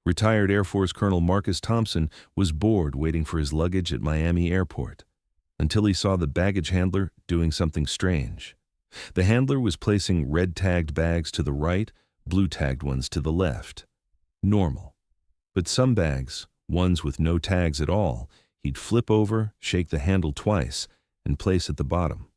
Retired Air Force Colonel Marcus Thompson was bored waiting for his luggage at Miami airport until he saw the baggage handler doing something strange. The handler was placing red-tagged bags to the right, blue-tagged ones to the left. Normal. But some bags, ones with no tags at all, he'd flip over, shake the handle twice, and place at the bottom.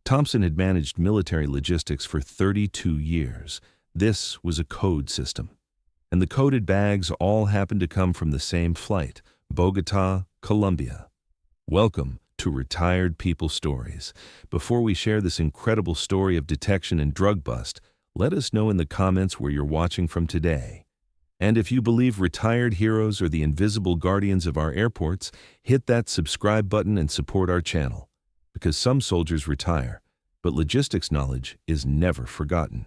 Thompson had managed military logistics for 32 years. This was a code system. And the coded bags all happened to come from the same flight, Bogota, Colombia. Welcome to Retired People Stories. Before we share this incredible story of detection and drug bust, let us know in the comments where you're watching from today. And if you believe retired heroes are the invisible guardians of our airports, hit that subscribe button and support our channel. Because some soldiers retire, but logistics knowledge is never forgotten.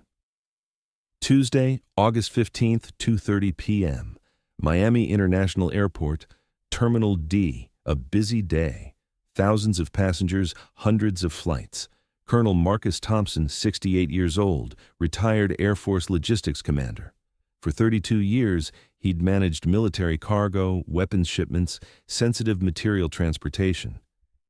Tuesday, August 15th, 2:30 p.m., Miami International Airport, Terminal D, a busy day. Thousands of passengers, hundreds of flights. Colonel Marcus Thompson, 68 years old, retired Air Force logistics commander. For 32 years, he'd managed military cargo, weapons shipments, sensitive material transportation,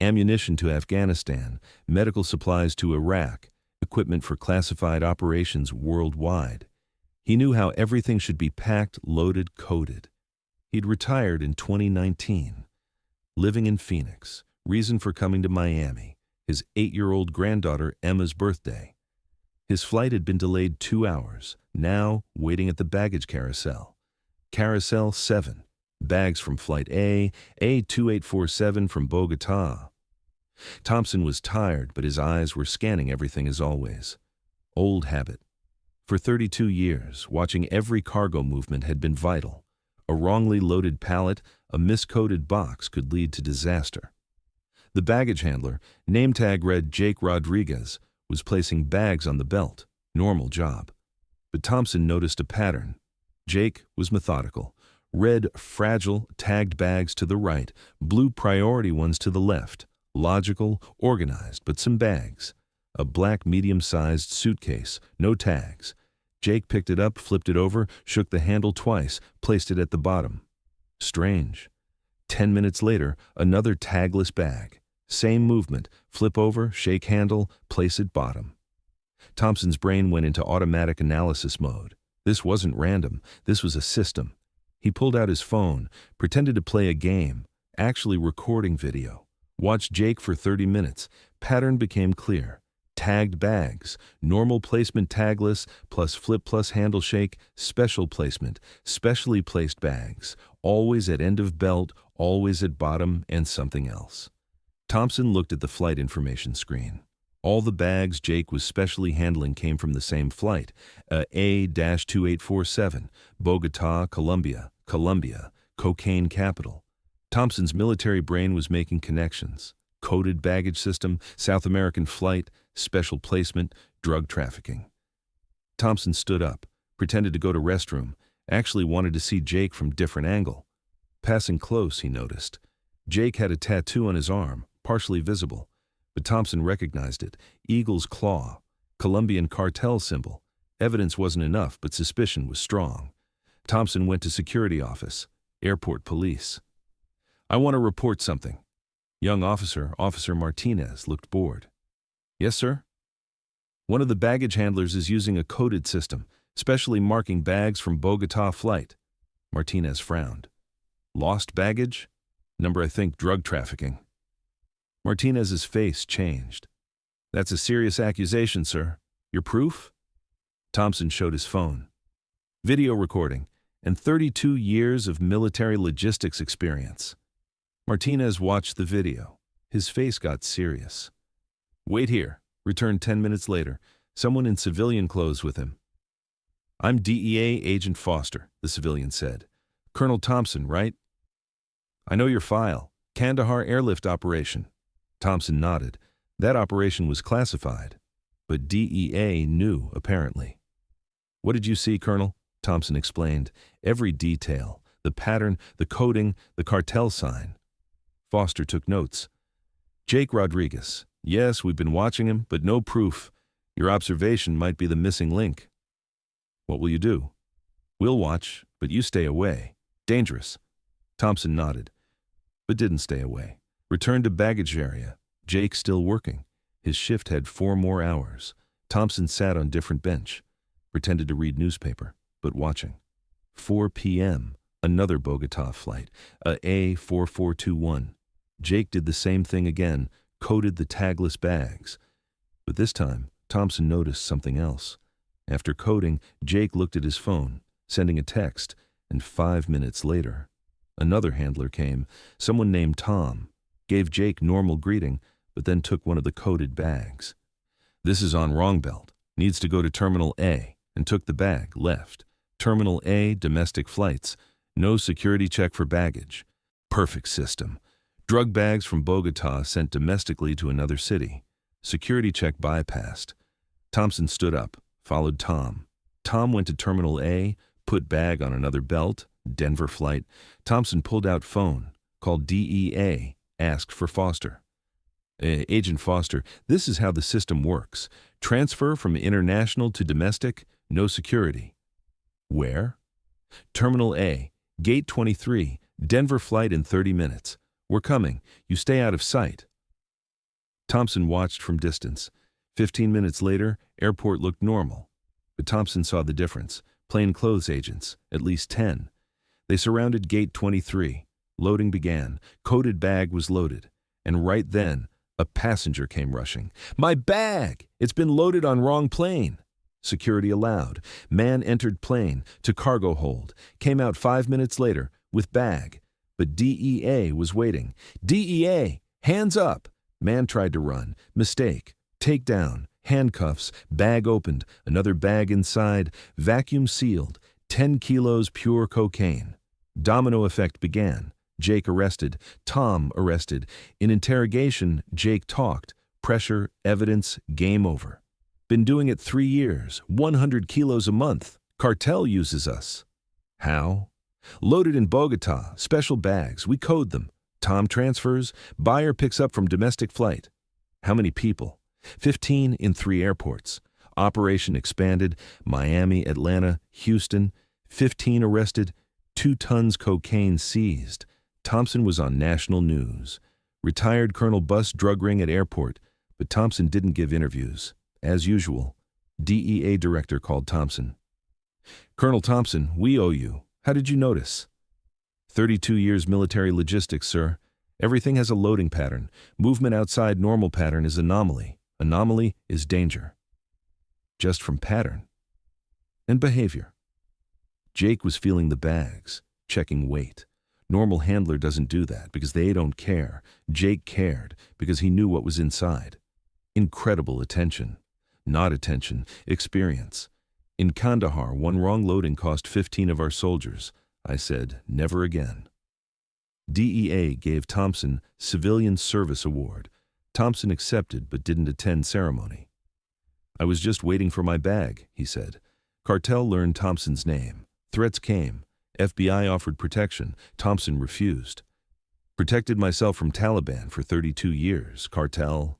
ammunition to Afghanistan, medical supplies to Iraq, equipment for classified operations worldwide. He knew how everything should be packed, loaded, coded. He'd retired in 2019. Living in Phoenix, reason for coming to Miami, his 8-year-old granddaughter Emma's birthday. His flight had been delayed 2 hours, now waiting at the baggage carousel. Carousel 7, bags from Flight A2847 from Bogota. Thompson was tired, but his eyes were scanning everything as always. Old habit. For 32 years, watching every cargo movement had been vital. A wrongly loaded pallet, a miscoded box could lead to disaster. The baggage handler, name tag read Jake Rodriguez, was placing bags on the belt. Normal job. But Thompson noticed a pattern. Jake was methodical. Red, fragile, tagged bags to the right, blue priority ones to the left. Logical, organized, but some bags. A black medium-sized suitcase, no tags. Jake picked it up, flipped it over, shook the handle twice, placed it at the bottom. Strange. 10 minutes later, another tagless bag. Same movement, flip over, shake handle, place it bottom. Thompson's brain went into automatic analysis mode. This wasn't random, this was a system. He pulled out his phone, pretended to play a game, actually recording video. Watched Jake for 30 minutes. Pattern became clear. Tagged bags, normal placement tagless, plus flip plus handle shake, special placement, specially placed bags, always at end of belt, always at bottom, and something else. Thompson looked at the flight information screen. All the bags Jake was specially handling came from the same flight, A-2847, Bogota, Colombia, cocaine capital. Thompson's military brain was making connections. Coded baggage system, South American flight, special placement, drug trafficking. Thompson stood up, pretended to go to restroom, actually wanted to see Jake from different angle. Passing close, he noticed. Jake had a tattoo on his arm, partially visible, but Thompson recognized it. Eagle's claw, Colombian cartel symbol. Evidence wasn't enough, but suspicion was strong. Thompson went to security office, airport police. "I want to report something." Young officer, Officer Martinez, looked bored. "Yes, sir?" "One of the baggage handlers is using a coded system, specially marking bags from Bogota flight." Martinez frowned. "Lost baggage? Number, I think, drug trafficking." Martinez's face changed. "That's a serious accusation, sir. Your proof?" Thompson showed his phone. Video recording and 32 years of military logistics experience. Martinez watched the video. His face got serious. "Wait here," returned 10 minutes later, someone in civilian clothes with him. "I'm DEA Agent Foster," the civilian said. "Colonel Thompson, right?" "I know your file. Kandahar airlift operation." Thompson nodded. That operation was classified. But DEA knew, apparently. "What did you see, Colonel?" Thompson explained. Every detail. The pattern, the coding, the cartel sign. Foster took notes. "Jake Rodriguez. Yes, we've been watching him, but no proof. Your observation might be the missing link." "What will you do?" "We'll watch, But you stay away. Dangerous. Thompson nodded, but didn't stay away. Returned to baggage area. Jake still working. His shift had 4 more hours. Thompson sat on different bench. Pretended to read newspaper, but watching. 4 p.m., another Bogota flight, a A4421. Jake did the same thing again, coded the tagless bags. But this time, Thompson noticed something else. After coding, Jake looked at his phone, sending a text, and 5 minutes later, another handler came, someone named Tom, gave Jake normal greeting, but then took one of the coded bags. This is on wrong belt, needs to go to Terminal A, and took the bag, left. Terminal A, domestic flights, no security check for baggage. Perfect system. Drug bags from Bogota sent domestically to another city. Security check bypassed. Thompson stood up, followed Tom. Tom went to Terminal A, put bag on another belt, Denver flight. Thompson pulled out phone, called DEA, asked for Foster. Agent Foster, this is how the system works. Transfer from international to domestic, no security. Where? Terminal A, Gate 23, Denver flight in 30 minutes. We're coming. You stay out of sight. Thompson watched from distance. 15 minutes later, airport looked normal. But Thompson saw the difference. Plainclothes agents, at least 10. They surrounded Gate 23. Loading began. Coded bag was loaded. And right then, a passenger came rushing. My bag! It's been loaded on wrong plane. Security allowed. Man entered plane to cargo hold. Came out 5 minutes later with bag. But DEA was waiting. DEA, hands up! Man tried to run. Mistake. Takedown. Handcuffs. Bag opened. Another bag inside. Vacuum sealed. 10 kilos pure cocaine. Domino effect began. Jake arrested. Tom arrested. In interrogation, Jake talked. Pressure, evidence, game over. Been doing it 3 years. 100 kilos a month. Cartel uses us. How? Loaded in Bogota. Special bags. We code them. Tom transfers. Buyer picks up from domestic flight. How many people? 15 in 3 airports. Operation expanded. Miami, Atlanta, Houston. 15 arrested. 2 tons cocaine seized. Thompson was on national news. Retired Colonel bust drug ring at airport, but Thompson didn't give interviews. As usual, DEA director called Thompson. Colonel Thompson, we owe you. How did you notice? 32 years military logistics, sir. Everything has a loading pattern. Movement outside normal pattern is anomaly. Anomaly is danger. Just from pattern and behavior. Jake was feeling the bags, checking weight. Normal handler doesn't do that because they don't care. Jake cared because he knew what was inside. Incredible attention. Not attention, experience. In Kandahar, 1 wrong loading cost 15 of our soldiers. I said, never again. DEA gave Thompson Civilian Service Award. Thompson accepted but didn't attend ceremony. I was just waiting for my bag, he said. Cartel learned Thompson's name. Threats came. FBI offered protection. Thompson refused. Protected myself from Taliban for 32 years. Cartel.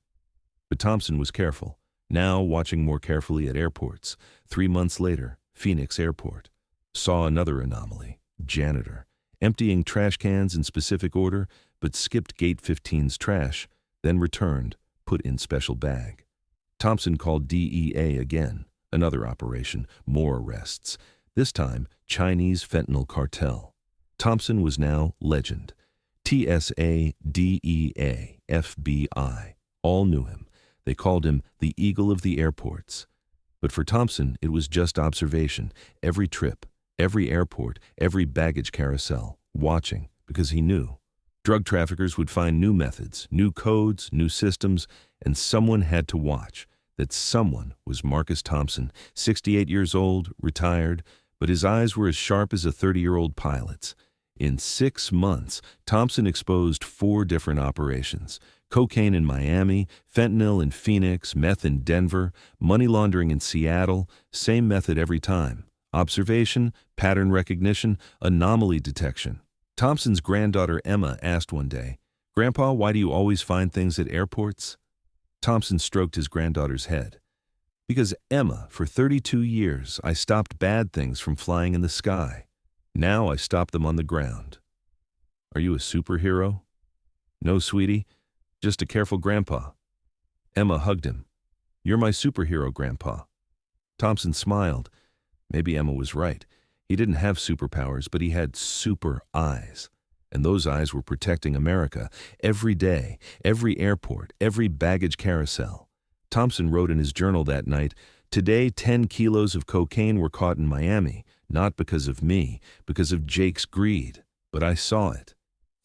But Thompson was careful. Now watching more carefully at airports. 3 months later, Phoenix Airport. Saw another anomaly. Janitor. Emptying trash cans in specific order, but skipped Gate 15's trash, then returned, put in special bag. Thompson called DEA again. Another operation. More arrests. This time, Chinese fentanyl cartel. Thompson was now legend. TSA, DEA, FBI. All knew him. They called him the Eagle of the Airports. But for Thompson, it was just observation. Every trip, every airport, every baggage carousel, watching, because he knew. Drug traffickers would find new methods, new codes, new systems, and someone had to watch. That someone was Marcus Thompson, 68 years old, retired, but his eyes were as sharp as a 30-year-old pilot's. In 6 months, Thompson exposed 4 different operations. Cocaine in Miami, fentanyl in Phoenix, meth in Denver, money laundering in Seattle, same method every time. Observation, pattern recognition, anomaly detection. Thompson's granddaughter Emma asked one day, "Grandpa, why do you always find things at airports?" Thompson stroked his granddaughter's head. "Because Emma, for 32 years, I stopped bad things from flying in the sky. Now I stop them on the ground. Are you a superhero? No, sweetie, just a careful grandpa. Emma hugged him. You're my superhero, Grandpa. Thompson smiled. Maybe Emma was right. He didn't have superpowers, but he had super eyes. And those eyes were protecting America every day, every airport, every baggage carousel. Thompson wrote in his journal that night, "Today, 10 kilos of cocaine were caught in Miami, not because of me, because of Jake's greed. But I saw it.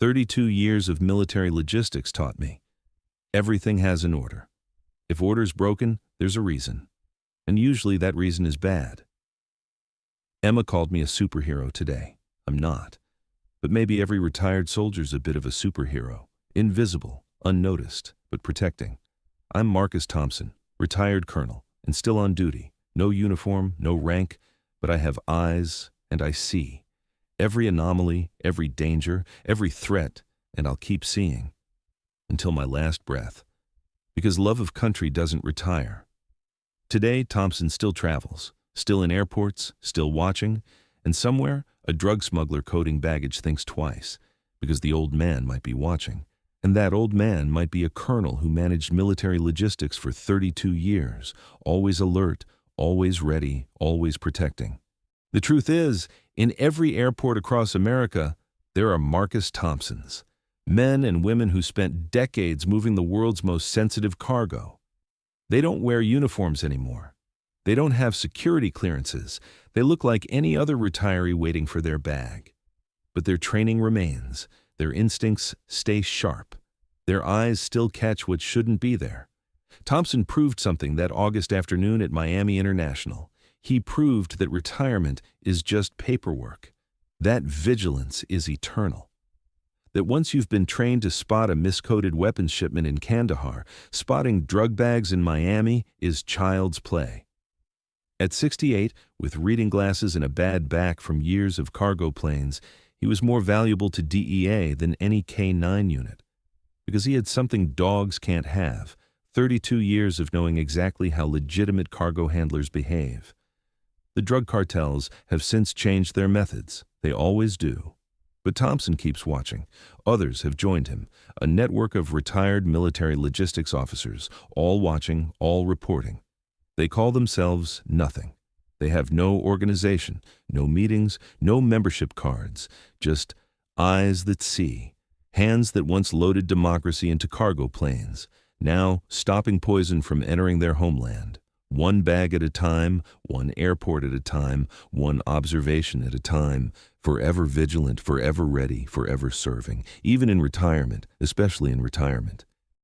32 years of military logistics taught me. Everything has an order. If order's broken, there's a reason. And usually that reason is bad." Emma called me a superhero today. I'm not. But maybe every retired soldier's a bit of a superhero. Invisible, unnoticed, but protecting. I'm Marcus Thompson, retired colonel, and still on duty. No uniform, no rank, but I have eyes and I see. Every anomaly, every danger, every threat, and I'll keep seeing. Until my last breath. Because love of country doesn't retire. Today, Thompson still travels, still in airports, still watching, and somewhere, a drug smuggler coding baggage thinks twice, because the old man might be watching. And that old man might be a colonel who managed military logistics for 32 years, always alert, always ready, always protecting. The truth is, in every airport across America, there are Marcus Thompsons. Men and women who spent decades moving the world's most sensitive cargo. They don't wear uniforms anymore. They don't have security clearances. They look like any other retiree waiting for their bag. But their training remains. Their instincts stay sharp. Their eyes still catch what shouldn't be there. Thompson proved something that August afternoon at Miami International. He proved that retirement is just paperwork. That vigilance is eternal. That once you've been trained to spot a miscoded weapons shipment in Kandahar, spotting drug bags in Miami is child's play. At 68, with reading glasses and a bad back from years of cargo planes, he was more valuable to DEA than any K-9 unit. Because he had something dogs can't have, 32 years of knowing exactly how legitimate cargo handlers behave. The drug cartels have since changed their methods. They always do. But Thompson keeps watching. Others have joined him, a network of retired military logistics officers, all watching, all reporting. They call themselves nothing. They have no organization, no meetings, no membership cards, just eyes that see, hands that once loaded democracy into cargo planes, now stopping poison from entering their homeland. One bag at a time, one airport at a time, one observation at a time, forever vigilant, forever ready, forever serving, even in retirement, especially in retirement.